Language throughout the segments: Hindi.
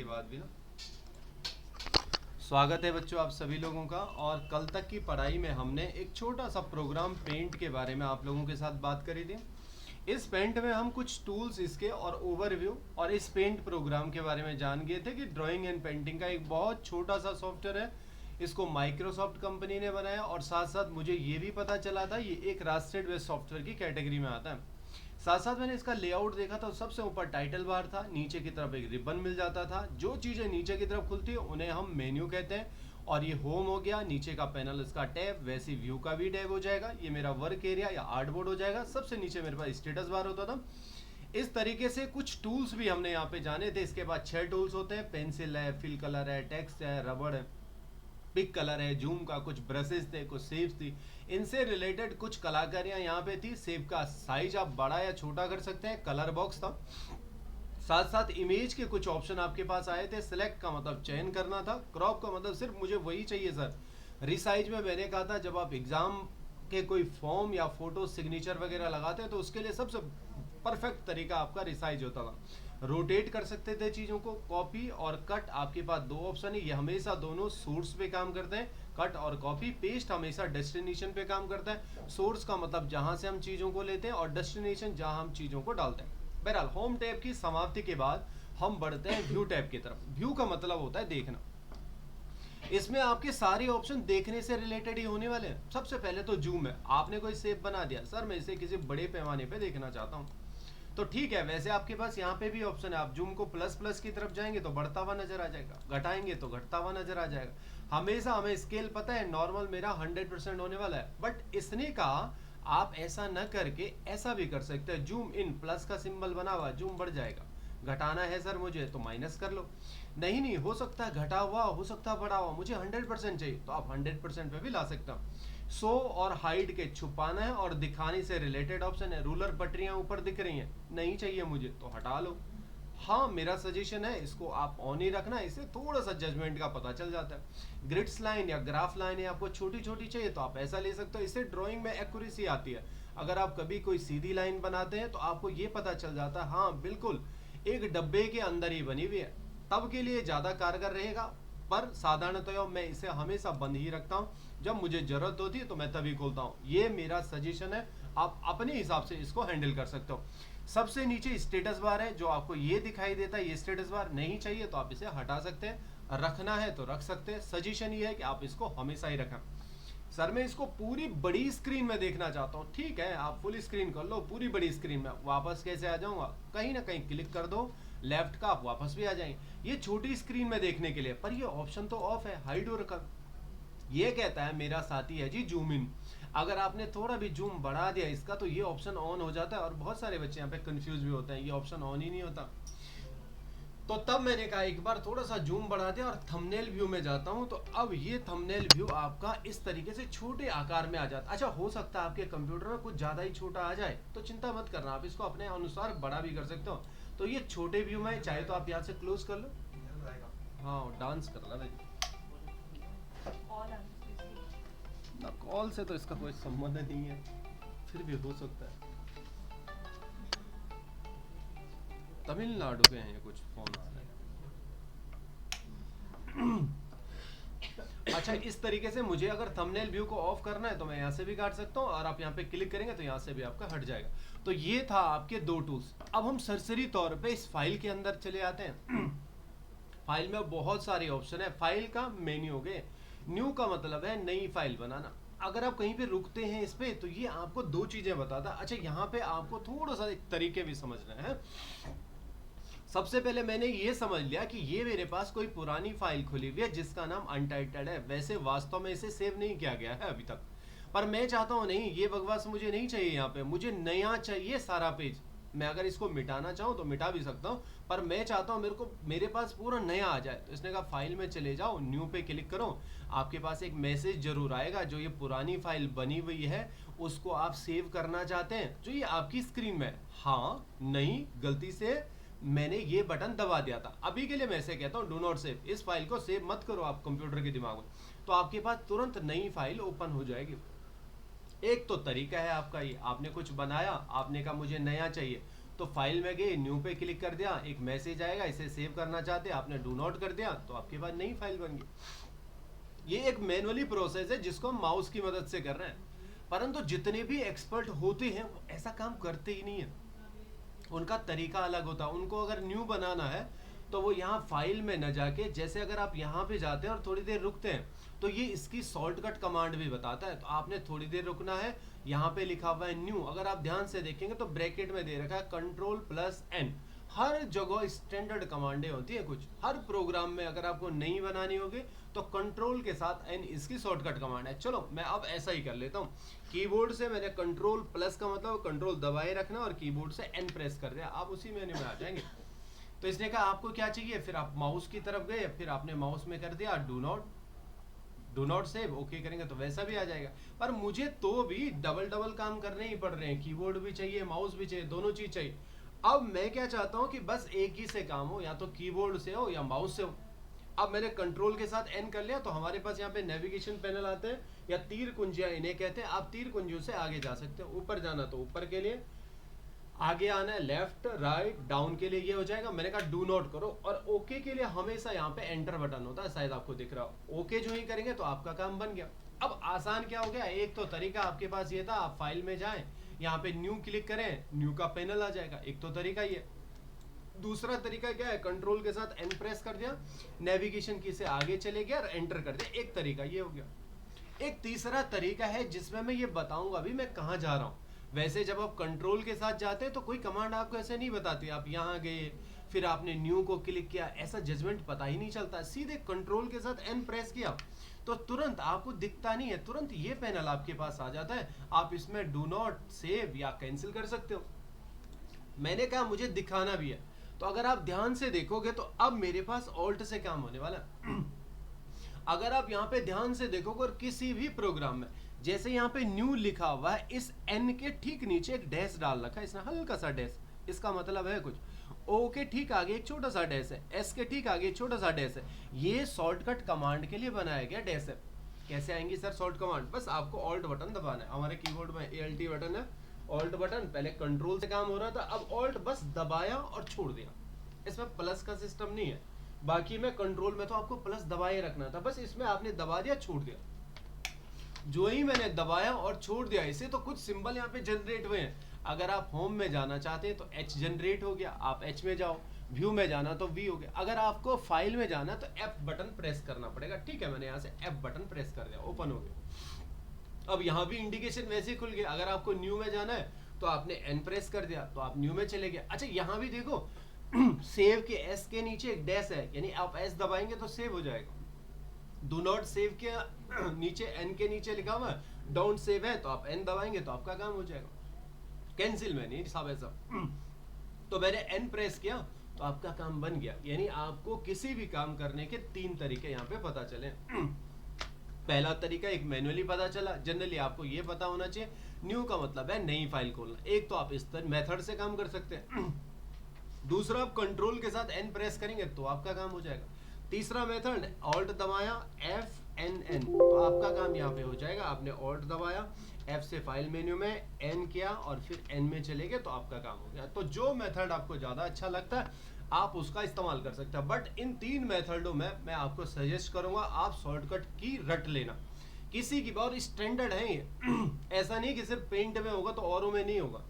बाद भी ना। स्वागत है बच्चों आप सभी लोगों का। और कल तक की पढ़ाई में हमने एक छोटा सा प्रोग्राम पेंट के बारे में आप लोगों के साथ बात करी थी। इस पेंट में हम कुछ टूल्स इसके और ओवरव्यू और इस पेंट प्रोग्राम के बारे में जान गए थे कि ड्राइंग एंड पेंटिंग का एक बहुत छोटा सा सॉफ्टवेयर है। इसको माइक्रोसॉफ्ट कंपनी ने बनाया और साथ साथ मुझे ये भी पता चला था ये एक रास्टेड बेस्ड सॉफ्टवेयर की कैटेगरी में आता है। साथ साथ मैंने इसका लेआउट देखा था, सबसे ऊपर टाइटल बार था, नीचे की तरफ एक रिबन मिल जाता था। जो चीज़ें नीचे की तरफ खुलती है उन्हें हम मेन्यू कहते हैं। और ये होम हो गया, नीचे का पैनल इसका टैब, वैसे व्यू का भी टैब हो जाएगा। ये मेरा वर्क एरिया या आर्ट बोर्ड हो जाएगा। सबसे नीचे मेरे पास स्टेटस बार होता था। इस तरीके से कुछ टूल्स भी हमने यहाँ पे जाने थे। इसके बाद 6 टूल्स होते हैं, पेंसिल है, फिल कलर है, टेक्स्ट है, रबड़ है, पिक कलर है, जूम का, कुछ ब्रशेस थे, कुछ सेव्स थी। इनसे रिलेटेड कुछ कलाकारियां यहाँ पे थी। सेव का साइज आप बड़ा या छोटा कर सकते हैं, कलर बॉक्स था। साथ साथ इमेज के कुछ ऑप्शन आपके पास आए थे। सिलेक्ट का मतलब चयन करना था, क्रॉप का मतलब सिर्फ मुझे वही चाहिए सर। रिसाइज में मैंने कहा था जब आप एग्जाम के कोई फॉर्म या फोटो सिग्नेचर वगैरह लगाते हैं तो उसके लिए सबसे परफेक्ट तरीका आपका रिसाइज होता था। रोटेट कर सकते थे चीज़ों को। कॉपी और कट आपके पास दो ऑप्शन है, ये हमेशा दोनों सोर्स पे काम करते हैं। कट और कॉपी। पेस्ट हमेशा डेस्टिनेशन पे काम करता है। सोर्स का मतलब जहां से हम चीज़ों को लेते हैं और डेस्टिनेशन जहां हम चीज़ों को डालते हैं। बहरहाल होम टैब की समाप्ति के बाद हम बढ़ते हैं व्यू टैब की तरफ। व्यू का मतलब होता है देखना। इसमें आपके सारे ऑप्शन देखने से रिलेटेड ही होने वाले हैं। सबसे पहले तो जूम है। आपने कोई शेप बना दिया, सर मैं इसे किसी बड़े पैमाने पे देखना चाहता हूँ, तो ठीक है, वैसे आपके पास यहाँ पे भी ऑप्शन है। आप जूम को प्लस प्लस की तरफ जाएंगे तो बढ़ता हुआ नजर आ जाएगा, घटाएंगे तो घटता हुआ नजर आ जाएगा। हमेशा हमें स्केल पता है, नॉर्मल मेरा 100% होने वाला है, बट इसने कहा आप ऐसा न करके ऐसा भी कर सकते हैं। जूम इन, प्लस का सिंबल बना हुआ, जूम बढ़ जाएगा। घटाना है सर मुझे तो माइनस कर लो। नहीं नहीं, हो सकता है घटा हुआ, हो सकता है बढ़ा हुआ, मुझे 100% चाहिए तो आप 100% पे भी ला सकते हो। शो और हाइड के छुपाना है और दिखाने से रिलेटेड ऑप्शन है। रूलर पटरियां ऊपर दिख रही हैं, नहीं चाहिए मुझे तो हटा लो। हाँ, मेरा सजेशन है इसको आप ऑन ही रखना, इससे थोड़ा सा जजमेंट का पता चल जाता है। ग्रिड्स लाइन या ग्राफ लाइन है आपको छोटी छोटी चाहिए तो आप ऐसा ले सकते हो, इससे ड्राइंग में एक्यूरेसी आती है। अगर आप कभी कोई सीधी लाइन बनाते हैं तो आपको ये पता चल जाता है हाँ बिल्कुल एक डब्बे के अंदर ही बनी हुई है, तब के लिए ज़्यादा कारगर रहेगा। पर साधारणतः मैं इसे हमेशा बंद ही रखता हूँ, जब मुझे ज़रूरत होती है तो मैं तभी खोलता हूँ। ये मेरा सजेशन है, आप अपने हिसाब से इसको हैंडल कर सकते हो। सबसे नीचे स्टेटस बार है जो आपको ये दिखाई देता है, ये स्टेटस बार नहीं चाहिए तो आप इसे हटा सकते हैं, रखना है तो रख सकते हैं। सजेशन ये है कि आप इसको हमेशा ही रखें। सर मैं इसको पूरी बड़ी स्क्रीन में देखना चाहता हूँ, ठीक है आप फुल स्क्रीन कर लो। पूरी बड़ी स्क्रीन में वापस कैसे आ जाऊंगा, कहीं ना कहीं क्लिक कर दो लेफ्ट का, आप वापस भी आ जाएंगे। ये छोटी स्क्रीन में देखने के लिए, पर ये ऑप्शन तो ऑफ है, हाइड और कर। ये कहता है मेरा साथी है जी जूम इन। अगर आपने थोड़ा भी जूम बढ़ा दिया इसका तो ये ऑप्शन ऑन हो जाता है, और बहुत सारे बच्चे यहाँ पे कंफ्यूज भी होते हैं, ये ऑप्शन ऑन ही नहीं होता। तो तब मैंने कहा एक बार थोड़ा सा जूम बढ़ा दिया और थंबनेल व्यू में जाता हूं, तो अब ये थंबनेल व्यू आपका इस तरीके से छोटे आकार में आ जाता है। अच्छा, हो सकता है आपके कंप्यूटर में कुछ ज़्यादा ही छोटा आ जाए तो चिंता मत करना, आप इसको अपने अनुसार बड़ा भी कर सकते हो। तो ये छोटे व्यू में चाहे तो आप यहाँ से क्लोज कर लो। हाँ डांस कर रहा है ना, कॉल से तो इसका कोई संबंध नहीं है, फिर भी हो सकता है। तमिलनाडु के हैं ये, कुछ फोन आ रहा है। अच्छा, इस तरीके से मुझे अगर थंबनेल व्यू को ऑफ करना है तो मैं यहाँ से भी काट सकता हूँ, और आप यहाँ पे क्लिक करेंगे तो यहाँ से भी आपका हट जाएगा। तो ये था आपके दो टूल्स। अब हम सरसरी तौर पे इस फाइल के अंदर चले आते हैं। फाइल में बहुत सारे ऑप्शन है। फाइल का मेन्यू हो गए। न्यू का मतलब है नई फाइल बनाना। अगर आप कहीं पे रुकते हैं इस पे तो ये आपको दो चीजें बताता है। अच्छा, यहाँ पे आपको थोड़ा सा एक तरीके भी समझना है। सबसे पहले मैंने ये समझ लिया कि ये मेरे पास कोई पुरानी फाइल खुली हुई है जिसका नाम अनटाइटल्ड है। वैसे वास्तव में इसे सेव नहीं किया गया है अभी तक, पर मैं चाहता हूँ नहीं, ये बकवास मुझे नहीं चाहिए। यहाँ पे मुझे नया चाहिए सारा पेज। मैं अगर इसको मिटाना चाहूँ तो मिटा भी सकता हूँ, पर मैं चाहता हूँ मेरे पास पूरा नया आ जाए। तो इसने कहा फाइल में चले जाओ, न्यू पे क्लिक करो। आपके पास एक मैसेज जरूर आएगा, जो ये पुरानी फाइल बनी हुई है उसको आप सेव करना चाहते हैं, जो ये आपकी स्क्रीन में है। हाँ नहीं, गलती से मैंने ये बटन दबा दिया था। अभी के लिए मैं ऐसे कहता हूँ डू नॉट सेव, इस फाइल को सेव मत करो आप कंप्यूटर के दिमाग में, तो आपके पास तुरंत नई फाइल ओपन हो जाएगी। एक तो तरीका है आपका ये, आपने कुछ बनाया, आपने कहा मुझे नया चाहिए, तो फाइल में गए, न्यू पे क्लिक कर दिया, एक मैसेज आएगा, इसे सेव करना चाहते हैं, आपने डू नॉट कर दिया तो आपके पास नई फाइल बन गई। ये एक मैनुअली प्रोसेस है जिसको हम माउस की मदद से कर रहे हैं, परंतु जितने भी एक्सपर्ट होते हैं वो ऐसा काम करते ही नहीं है, उनका तरीका अलग होता है। उनको अगर न्यू बनाना है तो वो यहाँ फाइल में न जाके, जैसे अगर आप यहाँ पे जाते हैं और थोड़ी देर रुकते हैं तो ये इसकी शॉर्टकट कमांड भी बताता है। तो आपने थोड़ी देर रुकना है, यहाँ पे लिखा हुआ है न्यू, अगर आप ध्यान से देखेंगे तो ब्रैकेट में दे रखा है Ctrl+N। हर जगह स्टैंडर्ड कमांडें होती है कुछ, हर प्रोग्राम में अगर आपको नहीं बनानी होगी तो कंट्रोल के साथ N इसकी शॉर्टकट कमांड है। चलो मैं अब ऐसा ही कर लेता हूँ, कीबोर्ड से मैंने Ctrl+ का मतलब कंट्रोल दबाए रखना और कीबोर्ड से N प्रेस कर दिया, आप उसी मेन्यू में आ जाएंगे। तो इसने कहा आपको क्या चाहिए, फिर आप माउस की तरफ गए, फिर आपने माउस में कर दिया डू नॉट सेव, ओके करेंगे तो वैसा भी आ जाएगा। पर मुझे तो भी डबल काम करने ही पड़ रहे हैं, कीबोर्ड भी चाहिए, माउस भी चाहिए, दोनों चीज चाहिए। अब मैं क्या चाहता हूं कि बस एक ही से काम हो, या तो कीबोर्ड से हो या माउस से हो। अब मैंने कंट्रोल के साथ N कर लिया तो हमारे पास यहाँ पे नेविगेशन पैनल आते हैं, या तीर कुंजियां इन्हें कहते हैं। आप तीर कुंजियों से आगे जा सकते हो, ऊपर जाना तो ऊपर के लिए, आगे आना है लेफ्ट राइट डाउन के लिए ये हो जाएगा। मैंने कहा डू नॉट करो, और ओके के लिए हमेशा यहाँ पे एंटर बटन होता है, शायद आपको दिख रहा हो। ओके जो ही करेंगे तो आपका काम बन गया। अब आसान क्या हो गया, एक तो तरीका आपके पास ये था, आप फाइल में जाएं, यहाँ पे न्यू क्लिक करें, न्यू का पैनल आ जाएगा, एक तो तरीका ये। दूसरा तरीका क्या है, कंट्रोल के साथ N प्रेस कर दिया, नेविगेशन की से आगे चले गया और एंटर कर दिया, एक तरीका ये हो गया। एक तीसरा तरीका है जिसमें मैं ये बताऊंगा अभी मैं कहाँ जा रहा हूँ। वैसे जब आप कंट्रोल के साथ जाते हैं तो कोई कमांड आपको ऐसे नहीं बताती, आप यहाँ गए फिर आपने न्यू को क्लिक किया, ऐसा जजमेंट पता ही नहीं चलता। सीधे कंट्रोल के साथ N प्रेस किया तो तुरंत आपको दिखता नहीं है, तुरंत ये पैनल आपके पास आ जाता है, आप इसमें डू नॉट सेव या कैंसिल कर सकते हो। मैंने कहा मुझे दिखाना भी है, तो अगर आप ध्यान से देखोगे तो अब मेरे पास ऑल्ट से काम होने वाला है। अगर आप यहाँ पे ध्यान से देखोगे और किसी भी प्रोग्राम में, जैसे यहाँ पे न्यू लिखा हुआ है, इस N के ठीक नीचे एक डैश डाल रखा है इसने, हल्का सा डैश, इसका मतलब है कुछ। O के ठीक आगे एक छोटा सा डैश है, S के ठीक आगे एक छोटा सा डैश है, ये शॉर्टकट कमांड के लिए बनाया गया डैश है। कैसे आएंगी सर शॉर्ट कमांड, बस आपको ऑल्ट बटन दबाना है। हमारे कीबोर्ड में ALT बटन है, ऑल्ट बटन, पहले कंट्रोल से काम हो रहा था, अब ऑल्ट बस दबाया और छोड़ दिया। इसमें प्लस का सिस्टम नहीं है, बाकी में कंट्रोल में तो आपको प्लस दबाए रखना था, बस इसमें आपने दबा दिया छोड़ दिया। जो ही मैंने दबाया और छोड़ दिया इसे, तो कुछ सिंबल यहाँ पे जनरेट हुए हैं। अगर आप होम में जाना चाहते हैं तो H जनरेट हो गया, आप H में जाओ, व्यू में जाना तो V हो गया। अगर आपको फाइल में जाना तो F बटन प्रेस करना पड़ेगा, ठीक है, मैंने यहाँ से F बटन प्रेस कर दिया, ओपन हो गया। अब यहाँ भी इंडिकेशन वैसे ही खुल गया। अगर आपको न्यू में जाना है तो आपने N प्रेस कर दिया तो आप न्यू में चले गए। अच्छा यहाँ भी देखो सेव के S के नीचे एक डैश है, यानी आप S दबाएंगे तो सेव हो जाएगा। डू नॉट सेव के नीचे N के नीचे लिखा हुआ है डोंट सेव है, तो आप N दबाएंगे तो आपका काम हो जाएगा। कैंसिल में नहीं साहब ऐसा। तो मैंने N प्रेस किया तो आपका काम बन गया। यानी आपको किसी भी काम करने के 3 तरीके यहाँ पे पता चले। पहला तरीका एक मैनुअली पता चला, जनरली आपको ये पता होना चाहिए, न्यू का मतलब है नई फाइल खोलना। एक तो आप इस तरह मेथड से काम कर सकते हैं। दूसरा आप कंट्रोल के साथ N प्रेस करेंगे तो आपका काम हो जाएगा। तीसरा मेथड ऑल्ट दबाया FNN तो आपका काम यहाँ पे हो जाएगा। आपने ऑल्ट दबाया, F से फाइल मेन्यू में N किया और फिर N में चले गए तो आपका काम हो गया। तो जो मेथड आपको ज़्यादा अच्छा लगता है आप उसका इस्तेमाल कर सकते हैं। बट इन 3 मेथडों में मैं आपको सजेस्ट करूंगा आप शॉर्टकट की रट लेना। किसी की बहुत स्टैंडर्ड है ये। ऐसा नहीं कि सिर्फ पेंट में होगा तो औरों में नहीं होगा।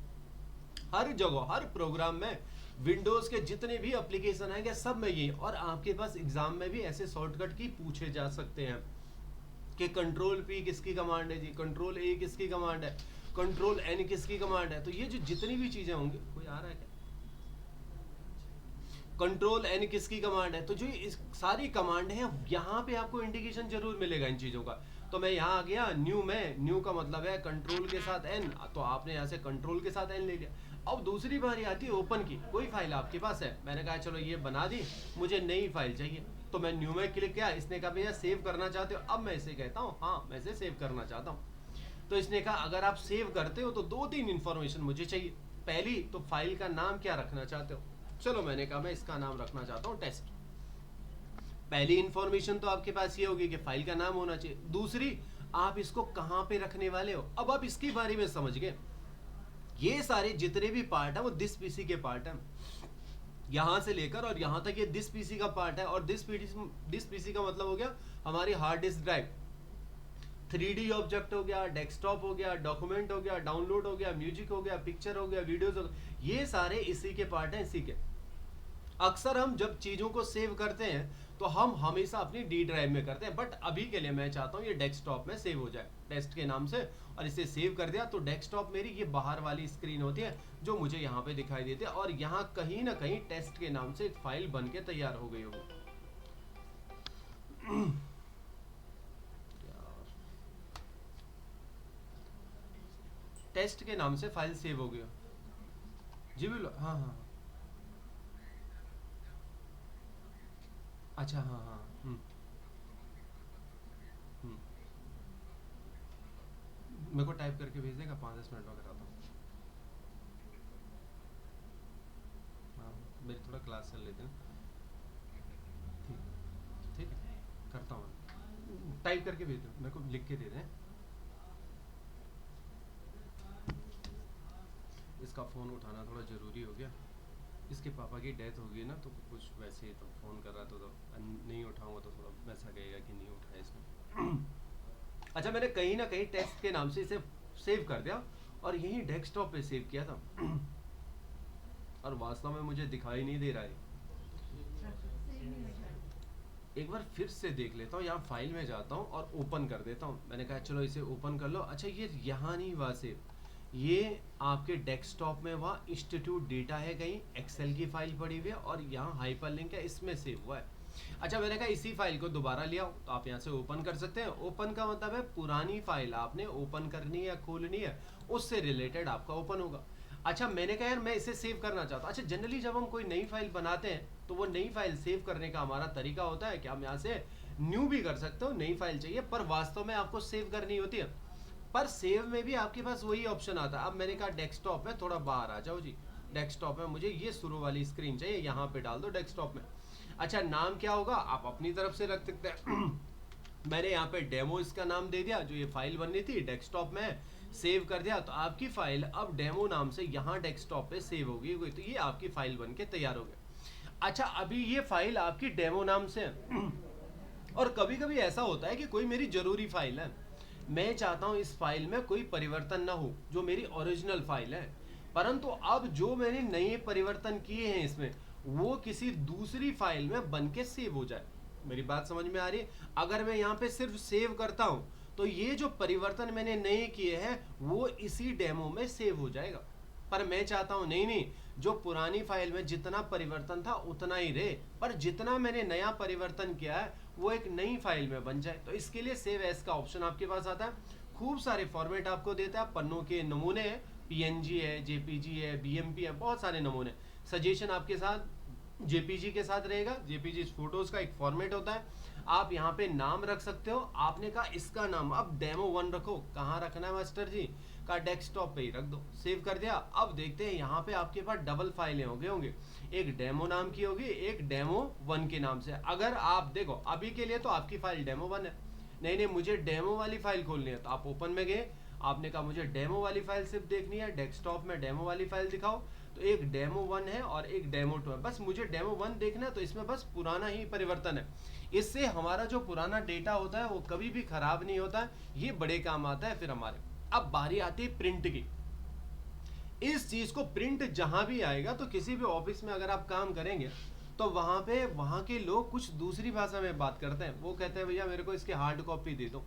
हर जगह हर प्रोग्राम में विंडोज के जितने भी एप्लीकेशन आएंगे सब में ये, और आपके पास एग्जाम में भी ऐसे शॉर्टकट की पूछे जा सकते हैं कि कंट्रोल P किसकी कमांड है जी, कंट्रोल A किसकी कमांड है, कंट्रोल N किसकी कमांड है। तो ये जो जितनी भी चीजें होंगी, कोई आ रहा है क्या, कंट्रोल N किसकी कमांड है, तो जो सारी कमांड है यहाँ पे आपको इंडिकेशन जरूर मिलेगा इन चीजों का। तो मैं यहाँ आ गया न्यू में, न्यू का मतलब है कंट्रोल के साथ N, तो आपने यहाँ से कंट्रोल के साथ N ले लिया। अब दूसरी बारी आती है ओपन की। कोई फाइल आपके पास है, मैंने कहा चलो ये बना दी, मुझे नई फाइल चाहिए, तो मैं न्यू में क्लिक किया। इसने कहा भैया सेव करना चाहते हो, अब मैं इसे कहता हूँ हाँ मैं इसे सेव करना चाहता हूँ। तो इसने कहा अगर आप सेव करते हो तो 2-3 इंफॉर्मेशन मुझे चाहिए। पहली तो फाइल का नाम क्या रखना चाहते हो, चलो मैंने कहा मैं इसका नाम रखना चाहता हूँ टेस्ट। पहली इंफॉर्मेशन तो आपके पास ये होगी कि फाइल का नाम होना चाहिए। दूसरी आप इसको कहाँ पे रखने वाले हो। अब आप इसके बारे में समझ गए ये सारे जितने भी पार्ट है वो दिस पीसी के पार्ट है, यहाँ से लेकर और यहाँ तक ये दिस पीसी का पार्ट है। और दिस पीसी का मतलब हो गया हमारी hard disk drive, 3D object हो गया, डेस्कटॉप हो गया, डॉक्यूमेंट हो गया, डाउनलोड हो गया, म्यूजिक हो गया, पिक्चर हो गया, वीडियोस हो गया, ये सारे इसी के पार्ट हैं, इसी के। अक्सर हम जब चीज़ों को सेव करते हैं तो हम हमेशा अपनी डी ड्राइव में करते हैं, बट अभी के लिए मैं चाहता हूँ ये डेस्कटॉप में सेव हो जाए टेस्ट के नाम से। और इसे सेव कर दिया तो डेस्कटॉप मेरी ये बाहर वाली स्क्रीन होती है जो मुझे यहाँ पे दिखाई देती है, और यहाँ कहीं ना कहीं टेस्ट के नाम से एक फाइल बन के तैयार हो गई होगी। टेस्ट के नाम से फाइल सेव हो गया जी, बिल्कुल। हाँ हाँ, अच्छा हाँ हाँ। हम्म, मेरे को टाइप करके भेज देगा, 5-10 मिनट में कराता हूँ। हाँ, मेरी थोड़ा क्लास चल लेते हैं। ठीक, ठीक है, करता हूँ, टाइप करके भेज दो, मेरे को लिख के दे दें। इसका फ़ोन उठाना थोड़ा ज़रूरी हो गया, इसके पापा की डेथ हो गई ना, तो कुछ वैसे ही तो फ़ोन कर रहा था, तो नहीं उठाऊंगा तो थोड़ा वैसा कहेगा कि नहीं उठाया इसने। अच्छा, मैंने कहीं ना कहीं टेस्ट के नाम से इसे सेव कर दिया और यही डेस्कटॉप पे सेव किया था। और वास्तव में मुझे दिखाई नहीं दे रहा है। एक बार फिर से देख लेता हूँ, यहाँ फाइल में जाता हूँ और ओपन कर देता हूँ। मैंने कहा चलो इसे ओपन कर लो। अच्छा, ये यहाँ नहीं हुआ सेव, ये आपके डेस्कटॉप में वहाँ इंस्टीट्यूट डेटा है, कहीं एक्सेल की फाइल पड़ी हुई है और यहाँ हाइपरलिंक है, इसमें सेव हुआ है। अच्छा, मैंने कहा इसी फाइल को दोबारा लिया तो आप यहाँ से ओपन कर सकते हैं। ओपन का मतलब है पुरानी फाइल आपने ओपन करनी है या खोलनी है, उससे रिलेटेड आपका ओपन होगा। अच्छा, मैंने कहा यार मैं इसे सेव करना चाहता हूँ। अच्छा, जनरली जब हम कोई नई फाइल बनाते हैं तो वो नई फाइल सेव करने का हमारा तरीका होता है कि हम यहाँ से न्यू भी कर सकते हो, नई फाइल चाहिए, पर वास्तव में आपको सेव करनी होती है। पर सेव में भी आपके पास वही ऑप्शन आता है। अब मैंने कहा डेस्कटॉप में थोड़ा बाहर आ जाओ जी, डेस्कटॉप में मुझे ये शुरू वाली स्क्रीन चाहिए, यहाँ पे डाल दो डेस्कटॉप में। अच्छा, नाम क्या होगा आप अपनी तरफ से रख सकते हैं। मैंने यहाँ पे डेमो इसका नाम दे दिया, जो ये फाइल बननी थी डेस्कटॉप में, सेव कर दिया तो आपकी फाइल अब डेमो नाम से यहाँ डेस्कटॉप पे सेव होगी, तो ये आपकी फाइल बन के तैयार हो गई। अच्छा, अभी ये फाइल आपकी डेमो नाम से है। और कभी कभी ऐसा होता है कि कोई मेरी जरूरी फाइल है, मैं चाहता हूं इस फाइल में कोई परिवर्तन ना हो, जो मेरी ओरिजिनल फाइल है, परंतु अब जो मैंने नए परिवर्तन किए हैं इसमें वो किसी दूसरी फाइल में बन के सेव हो जाए। मेरी बात समझ में आ रही है? अगर मैं यहाँ पे सिर्फ सेव करता हूं तो ये जो परिवर्तन मैंने नए किए हैं वो इसी डेमो में सेव हो जाएगा। पर मैं चाहता हूं नहीं नहीं, जो पुरानी फाइल में जितना परिवर्तन था उतना ही रहे, पर जितना मैंने नया परिवर्तन किया है वो एक नई फाइल में बन जाए। तो इसके लिए सेव एज का ऑप्शन आपके पास आता है। खूब सारे फॉर्मेट आपको देता है, पन्नों के नमूने हैं, पीएनजी है, जेपीजी है, बीएमपी है, बहुत सारे नमूने। सजेशन आपके साथ जेपीजी के साथ रहेगा। जेपीजी फोटोज का एक फॉर्मेट होता है। आप यहाँ पे नाम रख सकते हो। आपने कहा इसका नाम अब डेमो 1 रखो, कहाँ रखना है मास्टर जी? का डेस्कटॉप पे ही रख दो। सेव कर दिया। अब देखते हैं यहाँ पे आपके पास डबल फाइलें होंगे, एक डेमो नाम की होगी, एक डेमो 1 के नाम से। अगर आप देखो अभी के लिए तो आपकी फाइल डेमो 1 है, नहीं नहीं मुझे डेमो वाली फाइल खोलनी है, तो आप ओपन में गए, आपने कहा मुझे डेमो वाली फाइल सिर्फ देखनी है, डेस्कटॉप में डेमो वाली फाइल दिखाओ, तो एक डेमो 1 है और एक डेमो 2 है। बस मुझे डेमो 1 देखना है, तो इसमें बस पुराना ही परिवर्तन है। इससे हमारा जो पुराना डेटा होता है वो कभी भी खराब नहीं होता है, ये बड़े काम आता है फिर हमारे। अब बारी आती है प्रिंट की। इस चीज को प्रिंट जहां भी आएगा, तो किसी भी ऑफिस में अगर आप काम करेंगे तो वहां पे वहां के लोग कुछ दूसरी भाषा में बात करते हैं। वो कहते हैं भैया मेरे को इसकी हार्ड कॉपी दे दो।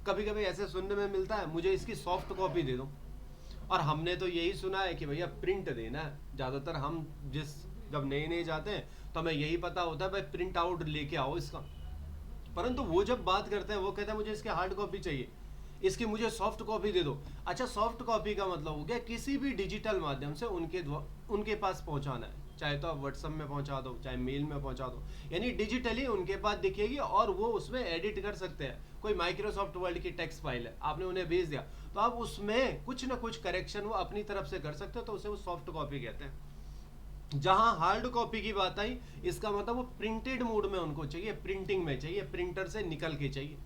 कभी कभी ऐसे सुनने में मिलता है मुझे इसकी सॉफ्ट कॉपी दे दो। और हमने तो यही सुना है कि भैया प्रिंट देना है। ज़्यादातर हम जब नए नए जाते हैं तो हमें यही पता होता है भाई प्रिंट आउट लेके आओ इसका। परंतु वो जब बात करते हैं वो कहते हैं मुझे इसकी हार्ड कॉपी चाहिए, इसकी मुझे सॉफ्ट कॉपी दे दो। अच्छा, सॉफ्ट कॉपी का मतलब हो गया किसी भी डिजिटल माध्यम से उनके पास पहुंचाना है, चाहे तो आप व्हाट्सएप में पहुंचा दो, चाहे मेल में पहुंचा दो, यानी डिजिटली उनके पास दिखेगी और वो उसमें एडिट कर सकते हैं। कोई माइक्रोसॉफ्ट वर्ड की टेक्स्ट फाइल है, आपने उन्हें भेज दिया, तो आप उसमें कुछ ना कुछ करेक्शन वो अपनी तरफ से कर सकते हो, तो उसे वो सॉफ्ट कॉपी कहते हैं। जहां हार्ड कॉपी की बात आई, इसका मतलब वो प्रिंटेड मोड में उनको चाहिए, प्रिंटिंग में चाहिए, प्रिंटर से निकल के चाहिए।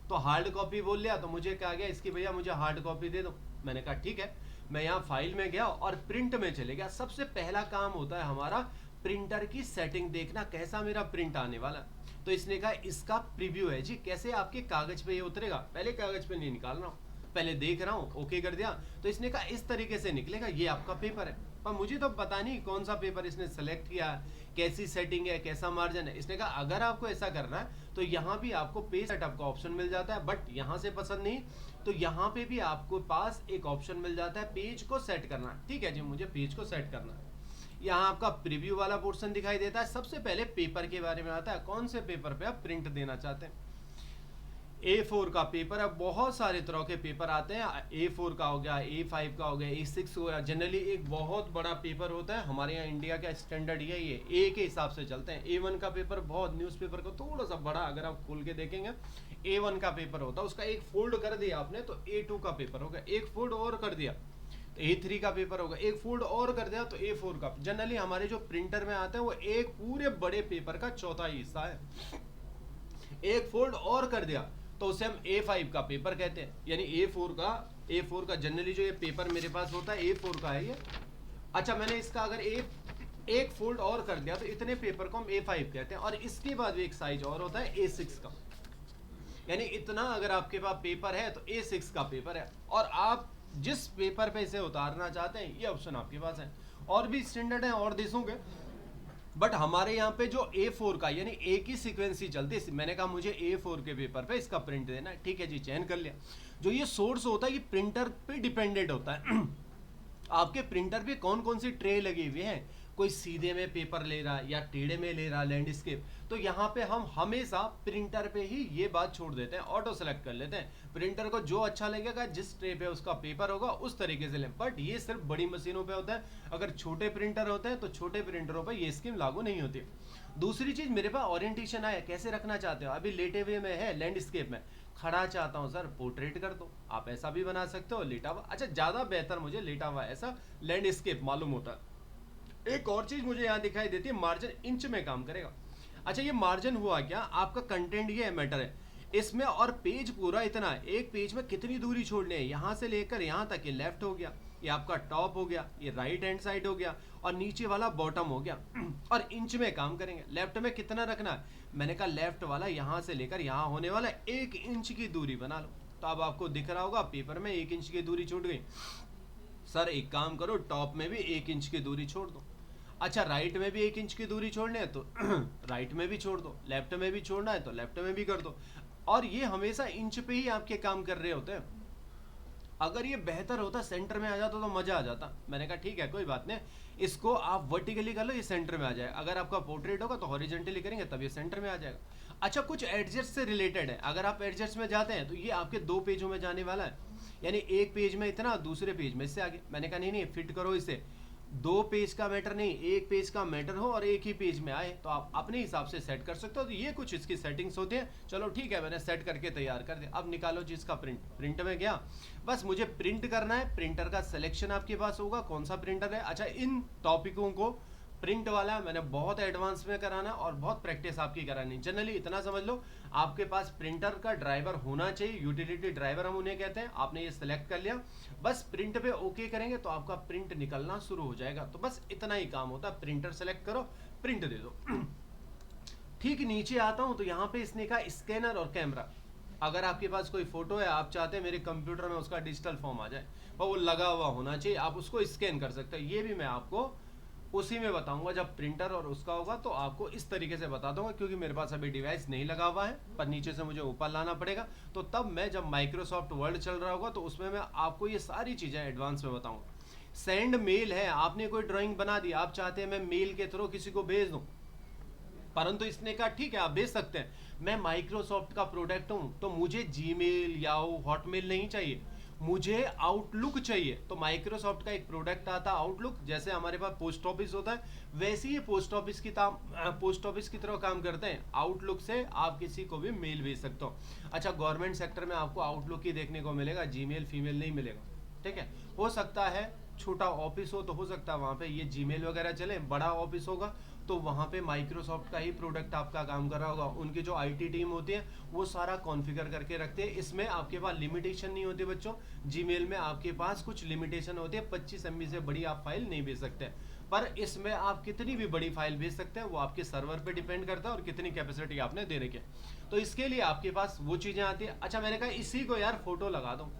तो हार्ड कॉपी बोल लिया तो मुझे क्या गया इसकी भैया मुझे हार्ड कॉपी दे दो। मैंने कहा ठीक है, मैं यहाँ फाइल में गया और प्रिंट में चले गया। सबसे पहला काम होता है हमारा प्रिंटर की सेटिंग देखना, कैसा मेरा प्रिंट आने वाला। तो इसने कहा इसका प्रीव्यू है जी, कैसे आपके कागज पे ये उतरेगा, पहले कागज पे नहीं निकाल रहा हूँ, पहले देख रहा हूँ, ओके कर दिया। तो इसने कहा इस तरीके से निकलेगा, ये आपका पेपर है। पर मुझे तो पता नहीं कौन सा पेपर इसने सेलेक्ट किया, कैसी सेटिंग है, कैसा मार्जिन है। इसने कहा अगर आपको ऐसा करना है तो यहाँ भी आपको पेज सेटअप का ऑप्शन मिल जाता है, बट यहाँ से पसंद नहीं तो यहाँ पे भी आपको पास एक ऑप्शन मिल जाता है पेज को सेट करना। ठीक है जी, मुझे पेज को सेट करना है। यहाँ आपका प्रीव्यू वाला पोर्शन दिखाई देता है। सबसे पहले पेपर के बारे में आता है, कौन से पेपर पे आप प्रिंट देना चाहते हैं। A4 का पेपर है, बहुत सारे तरह के पेपर आते हैं। A4 का हो गया, A5 का हो गया, A6 हो गया। जनरली एक बहुत बड़ा पेपर होता है, हमारे यहाँ इंडिया का स्टैंडर्ड यही है, A के हिसाब से चलते हैं। A1 का पेपर बहुत न्यूज़पेपर को थोड़ा सा बड़ा, अगर आप खोल के देखेंगे A1 का पेपर होता है, उसका एक फोल्ड कर दिया आपने तो A2 का पेपर होगा, एक फोल्ड और कर दिया तो A3 का पेपर होगा, एक फोल्ड और कर दिया तो A4 का। जनरली हमारे जो प्रिंटर में आते हैं वो एक पूरे बड़े पेपर का चौथा हिस्सा है। एक फोल्ड और कर दिया तो उसे हम A5 का पेपर कहते हैं, यानी A4 का जनरली जो ये पेपर मेरे पास होता है A4 का है ये। अच्छा, मैंने इसका अगर एक फोल्ड और कर दिया तो इतने पेपर को हम A5 कहते हैं। और इसके बाद भी एक साइज और होता है A6 का, यानी इतना अगर आपके पास पेपर है तो A6 का पेपर है। और आप जिस पेपर पे इसे उतारना चाहते हैं ये ऑप्शन आपके पास है। और भी स्टैंडर्ड है और देशों के, बट हमारे यहाँ पे जो A4 का यानी एक ही सीक्वेंस ही चलती है। मैंने कहा मुझे A4 के पेपर पे इसका प्रिंट देना है, ठीक है जी, चयन कर लिया। जो ये सोर्स होता है ये प्रिंटर पे डिपेंडेंट होता है। आपके प्रिंटर पे कौन कौन सी ट्रे लगी हुई है, कोई सीधे में पेपर ले रहा है या टेढ़े में ले रहा है लैंडस्केप, तो यहाँ पे हम हमेशा प्रिंटर पे ही ये बात छोड़ देते हैं, ऑटो सेलेक्ट कर लेते हैं। प्रिंटर को जो अच्छा लगेगा, जिस ट्रे पे उसका पेपर होगा उस तरीके से लें। बट ये सिर्फ बड़ी मशीनों पे होता है, अगर छोटे प्रिंटर होते हैं तो छोटे प्रिंटरों पर ये स्कीम लागू नहीं होती। दूसरी चीज, मेरे पास ओरिएंटेशन आया, कैसे रखना चाहते हो। अभी लेटे हुए में है लैंडस्केप में, खड़ा चाहता हूँ सर पोर्ट्रेट कर दो, आप ऐसा भी बना सकते हो, लेटा हुआ। अच्छा, ज्यादा बेहतर मुझे लेटा हुआ ऐसा लैंडस्केप मालूम होता है। एक और चीज मुझे यहाँ दिखाई देती है, मार्जिन इंच में काम करेगा। अच्छा, ये मार्जिन हुआ क्या, आपका कंटेंट ये मैटर है इसमें। और पेज पूरा इतना है, एक पेज में कितनी दूरी छोड़नी है, यहाँ से लेकर यहाँ तक, ये लेफ्ट हो गया, ये आपका टॉप हो गया, ये राइट हैंड साइड हो गया, और नीचे वाला बॉटम हो गया। और इंच में काम करेंगे। लेफ्ट में कितना रखना है, मैंने कहा लेफ्ट वाला यहाँ से लेकर यहाँ होने वाला 1 इंच की दूरी बना लो। तो अब आपको दिख रहा होगा पेपर में 1 इंच की दूरी छूट गई। सर एक काम करो, टॉप में भी 1 इंच की दूरी छोड़ दो। अच्छा, राइट में भी 1 इंच की दूरी छोड़नी है तो राइट में भी छोड़ दो, लेफ्ट में भी छोड़ना है तो लेफ्ट में भी कर दो। और ये हमेशा इंच पे ही आपके काम कर रहे होते हैं। अगर ये बेहतर होता, सेंटर में आ जाता तो मजा आ जाता। मैंने कहा ठीक है कोई बात नहीं, इसको आप वर्टिकली कर लो, ये सेंटर में आ जाएगा। अगर आपका पोर्ट्रेट होगा तो हॉरिजॉन्टली करेंगे तब ये सेंटर में आ जाएगा। अच्छा, कुछ एडजस्ट से रिलेटेड है, अगर आप एडजस्ट में जाते हैं तो ये आपके 2 पेजों में जाने वाला है, यानी एक पेज में इतना, दूसरे पेज में इससे आगे। मैंने कहा नहीं फिट करो इसे, 2 पेज का मैटर नहीं, 1 पेज का मैटर हो और एक ही पेज में आए, तो आप अपने हिसाब से सेट कर सकते हो। तो ये कुछ इसकी सेटिंग्स होती हैं। चलो ठीक है, मैंने सेट करके तैयार कर दिया। अब निकालो जी इसका प्रिंट में गया, बस मुझे प्रिंट करना है। प्रिंटर का सिलेक्शन आपके पास होगा, कौन सा प्रिंटर है। अच्छा, इन टॉपिकों को प्रिंट वाला मैंने बहुत एडवांस में कराना और बहुत प्रैक्टिस आपकी करानी। जनरली इतना समझ लो, आपके पास प्रिंटर का ड्राइवर होना चाहिए, यूटिलिटी ड्राइवर हम उन्हें कहते हैं। आपने ये सिलेक्ट कर लिया, बस प्रिंट पे ओके करेंगे तो आपका प्रिंट निकलना शुरू हो जाएगा। तो बस इतना ही काम होता है, प्रिंटर सेलेक्ट करो, प्रिंट दे दो। ठीक नीचे आता हूं तो यहाँ पे इसने कहा स्कैनर और कैमरा। अगर आपके पास कोई फोटो है, आप चाहते हैं मेरे कंप्यूटर में उसका डिजिटल फॉर्म आ जाए, पर वो लगा हुआ होना चाहिए, आप उसको स्कैन कर सकते हैं। ये भी मैं आपको उसी में बताऊंगा जब प्रिंटर और उसका होगा, तो आपको इस तरीके से बता दूंगा, क्योंकि मेरे पास अभी डिवाइस नहीं लगा हुआ है, पर नीचे से मुझे ऊपर लाना पड़ेगा। तो तब मैं जब माइक्रोसॉफ्ट वर्ड चल रहा होगा तो उसमें मैं आपको ये सारी चीज़ें एडवांस में बताऊंगा। सेंड मेल है, आपने कोई ड्राइंग बना दी, आप चाहते हैं मैं मेल के थ्रू किसी को भेज दूं, परंतु इसने कहा ठीक है आप भेज सकते हैं, मैं माइक्रोसॉफ्ट का प्रोडक्ट हूं तो मुझे जीमेल या हॉटमेल नहीं चाहिए, मुझे आउटलुक चाहिए। तो माइक्रोसॉफ्ट का एक प्रोडक्ट आता है आउटलुक, जैसे हमारे पास पोस्ट ऑफिस होता है वैसे ही पोस्ट ऑफिस की तरह काम करते हैं। आउटलुक से आप किसी को भी मेल भेज सकते हो। अच्छा, गवर्नमेंट सेक्टर में आपको आउटलुक ही देखने को मिलेगा, जीमेल फीमेल नहीं मिलेगा, ठीक है। हो सकता है छोटा ऑफिस हो तो हो सकता है वहाँ पे ये जीमेल वगैरह चले, बड़ा ऑफिस होगा तो वहाँ पे माइक्रोसॉफ्ट का ही प्रोडक्ट आपका काम कर रहा होगा। उनकी जो आईटी टीम होती है वो सारा कॉन्फ़िगर करके रखते हैं। इसमें आपके पास लिमिटेशन नहीं होती बच्चों। जीमेल में आपके पास कुछ लिमिटेशन होती है, 25 MB से बड़ी आप फाइल नहीं भेज सकते, पर इसमें आप कितनी भी बड़ी फाइल भेज सकते हैं, वो आपके सर्वर पे डिपेंड करता है और कितनी कैपेसिटी आपने देने की। तो इसके लिए आपके पास वो चीज़ें आती है। अच्छा, मैंने कहा इसी को यार फोटो लगा दो,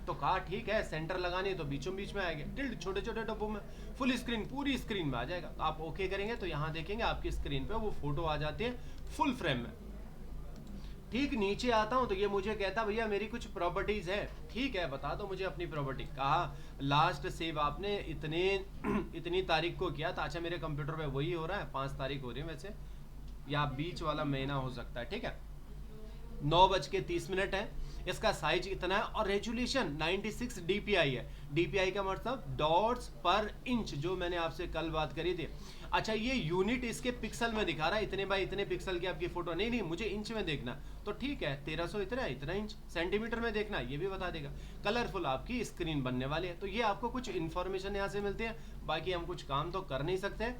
तो कहा ठीक है, सेंटर लगानी है तो बीचों बीच में आएगा, टिल्ड छोटे छोटे डब्बों में, फुल स्क्रीन पूरी स्क्रीन में आ जाएगा। तो आप ओके करेंगे तो यहाँ देखेंगे आपकी स्क्रीन पे वो फोटो आ जाती है फुल फ्रेम में। ठीक नीचे आता हूँ तो ये मुझे कहता भैया मेरी कुछ प्रॉपर्टीज है। ठीक है, बता दो मुझे अपनी प्रॉपर्टी। कहा लास्ट सेव आपने इतने इतनी तारीख को किया था। अच्छा, मेरे कंप्यूटर पे वही हो रहा है, 5 तारीख हो रही है वैसे, या बीच वाला महीना हो सकता है। ठीक है, 9:30 है। इसका साइज इतना है और रेजोल्यूशन 96 DPI है। DPI का मतलब डॉट्स पर इंच, जो मैंने आपसे कल बात करी थी। अच्छा, ये यूनिट इसके पिक्सल में दिखा रहा है, इतने बाई इतने पिक्सल की आपकी फोटो। नहीं नहीं, मुझे इंच में देखना, तो ठीक है 1300 इतना इतना इंच। सेंटीमीटर में देखना, ये भी बता देगा। कलरफुल आपकी स्क्रीन बनने वाली है। तो ये आपको कुछ इन्फॉर्मेशन यहाँ से मिलती है, बाकी हम कुछ काम तो कर नहीं सकते।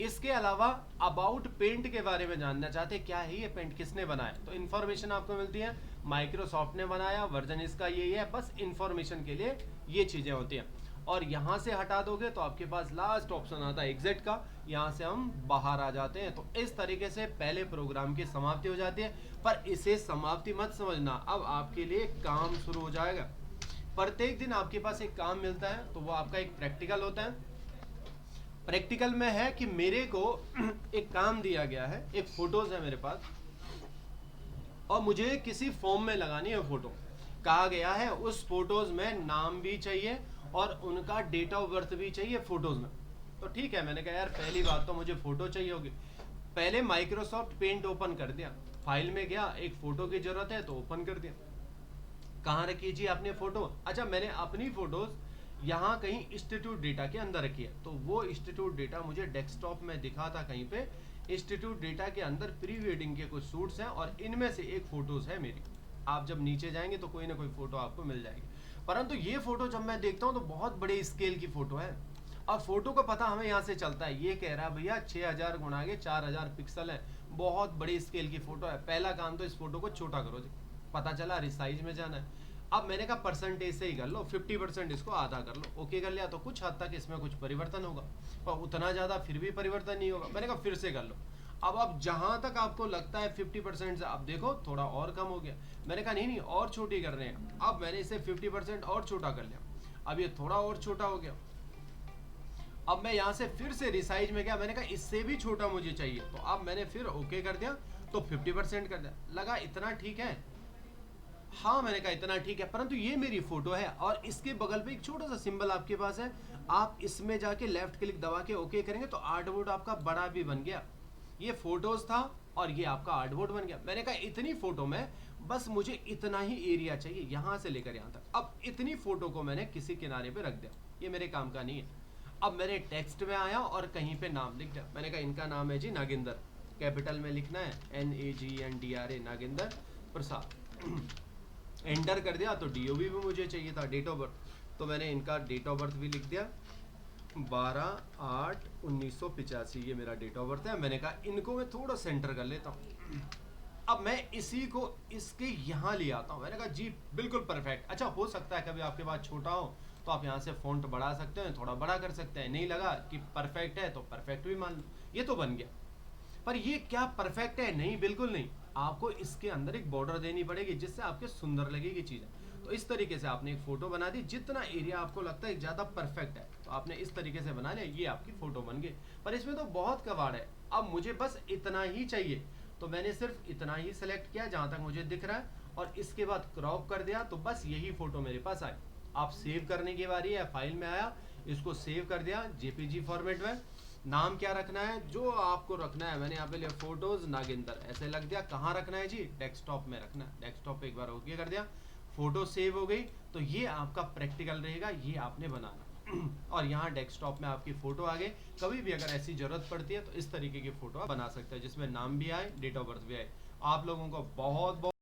इसके अलावा अबाउट पेंट के बारे में जानना चाहते हैं, क्या है ये पेंट, किसने बनाया, तो इन्फॉर्मेशन आपको मिलती है माइक्रोसॉफ्ट ने बनाया, वर्जन इसका यही है। बस इन्फॉर्मेशन के लिए ये चीजें होती हैं। और यहाँ से हटा दोगे तो आपके पास लास्ट ऑप्शन आता है एग्जिट का, यहाँ से हम बाहर आ जाते हैं। तो इस तरीके से पहले प्रोग्राम की समाप्ति हो जाती है। पर इसे समाप्ति मत समझना, अब आपके लिए काम शुरू हो जाएगा। प्रत्येक दिन आपके पास एक काम मिलता है, तो वो आपका एक प्रैक्टिकल होता है। प्रैक्टिकल में है कि मेरे को एक काम दिया गया है, एक फोटोज है मेरे पास और मुझे किसी फॉर्म में लगानी है फोटो। कहा गया है उस फोटोज में नाम भी चाहिए और उनका डेट ऑफ बर्थ भी चाहिए फोटोज में। तो ठीक है, मैंने कहा यार पहली बात तो मुझे फोटो चाहिए होगी। पहले माइक्रोसॉफ्ट पेंट ओपन कर दिया, फाइल में गया, एक फोटो की जरूरत है तो ओपन कर दिया। कहाँ रखी जी आपने फोटो? अच्छा, मैंने अपनी फोटोज यहाँ कहीं इंस्टीट्यूट डेटा के अंदर रखी है। तो वो इंस्टीट्यूट डेटा मुझे डेस्कटॉप में दिखा था कहीं पे। इंस्टीट्यूट डेटा के अंदर प्री वेडिंग के कुछ शूट्स हैं और इनमें से एक फोटोज है मेरी। आप जब नीचे जाएंगे तो कोई ना कोई फोटो आपको मिल जाएगी। परंतु ये फोटो जब मैं देखता हूँ तो बहुत बड़े स्केल की फोटो है। अब फोटो का पता हमें यहाँ से चलता है, ये कह रहा है भैया 6000 गुणा के 4000 पिक्सल है, बहुत बड़ी स्केल की फोटो है। पहला काम तो इस फोटो को छोटा करो जी। पता चला रिसाइज में जाना है। अब मैंने कहा परसेंटेज से ही कर लो, 50% इसको आधा कर लो। ओके कर लिया तो कुछ हद तक इसमें कुछ परिवर्तन होगा, पर उतना ज़्यादा फिर भी परिवर्तन नहीं होगा। मैंने कहा फिर से कर लो। अब जहां तक आपको लगता है 50% से, अब देखो थोड़ा और कम हो गया। मैंने कहा नहीं नहीं और छोटी कर रहे हैं। अब मैंने इसे 50% और छोटा कर लिया, अब ये थोड़ा और छोटा हो गया। अब मैं यहाँ से फिर से रिसाइज में गया, मैंने कहा इससे भी छोटा मुझे चाहिए, तो अब मैंने फिर ओके कर दिया तो 50% कर दिया। लगा इतना ठीक है, हाँ मैंने कहा इतना ठीक है। परंतु ये मेरी फोटो है और इसके बगल पे एक छोटा सा सिंबल आपके पास है, आप इसमें जाके लेफ्ट क्लिक दबा के ओके करेंगे तो आर्टबोर्ड आपका बड़ा भी बन गया। ये फोटोज था और ये आपका आर्टबोर्ड बन गया। मैंने कहा इतनी फोटो में बस मुझे इतना ही एरिया चाहिए, यहाँ से लेकर यहाँ तक। अब इतनी फोटो को मैंने किसी किनारे पे रख दिया, ये मेरे काम का नहीं है। अब मैंने टेक्स्ट में आया और कहीं पे नाम लिख दिया। मैंने कहा इनका नाम है जी नागेंद्र, कैपिटल में लिखना है NAGNDRA, नागेंद्र प्रसाद। एंटर कर दिया तो DOB भी मुझे चाहिए था, डेट ऑफ बर्थ, तो मैंने इनका डेट ऑफ बर्थ भी लिख दिया 12/8/1985, ये मेरा डेट ऑफ बर्थ है। मैंने कहा इनको मैं थोड़ा सेंटर कर लेता हूँ। अब मैं इसी को इसके यहाँ ले आता हूँ। मैंने कहा जी बिल्कुल परफेक्ट। अच्छा, हो सकता है कभी आपके पास छोटा हो तो आप यहाँ से फॉन्ट बढ़ा सकते हैं, थोड़ा बड़ा कर सकते हैं। नहीं लगा कि परफेक्ट है तो परफेक्ट भी मान लो, ये तो बन गया। पर ये क्या परफेक्ट है? नहीं, बिल्कुल नहीं। आपको इसके अंदर एक बॉर्डर देनी पड़ेगी जिससे आपके सुंदर लगेगी चीज़ें। तो इस तरीके से आपने एक फोटो बना दी, जितना एरिया आपको लगता है ज़्यादा परफेक्ट है तो आपने इस तरीके से बना लिया, ये आपकी फोटो बन गई। पर इसमें तो बहुत कबाड़ है। अब मुझे बस इतना ही चाहिए तो मैंने सिर्फ इतना ही सिलेक्ट किया जहाँ तक मुझे दिख रहा है और इसके बाद क्रॉप कर दिया, तो बस यही फोटो मेरे पास आई। आप सेव करने की बारी है, फाइल में आया, इसको सेव कर दिया JPG फॉर्मेट में। नाम क्या रखना है? जो आपको रखना है। मैंने यहाँ पे लिया फोटोज नागेंद्र, ऐसे लग दिया। कहाँ रखना है जी? डेस्कटॉप में रखना है। डेस्कटॉप पे एक बार ओके कर दिया, फोटो सेव हो गई। तो ये आपका प्रैक्टिकल रहेगा, ये आपने बनाना और यहाँ डेस्कटॉप में आपकी फोटो आ गई। कभी भी अगर ऐसी जरूरत पड़ती है तो इस तरीके की फोटो आप बना सकते हैं जिसमें नाम भी आए, डेट ऑफ बर्थ भी आए। आप लोगों को बहुत बहुत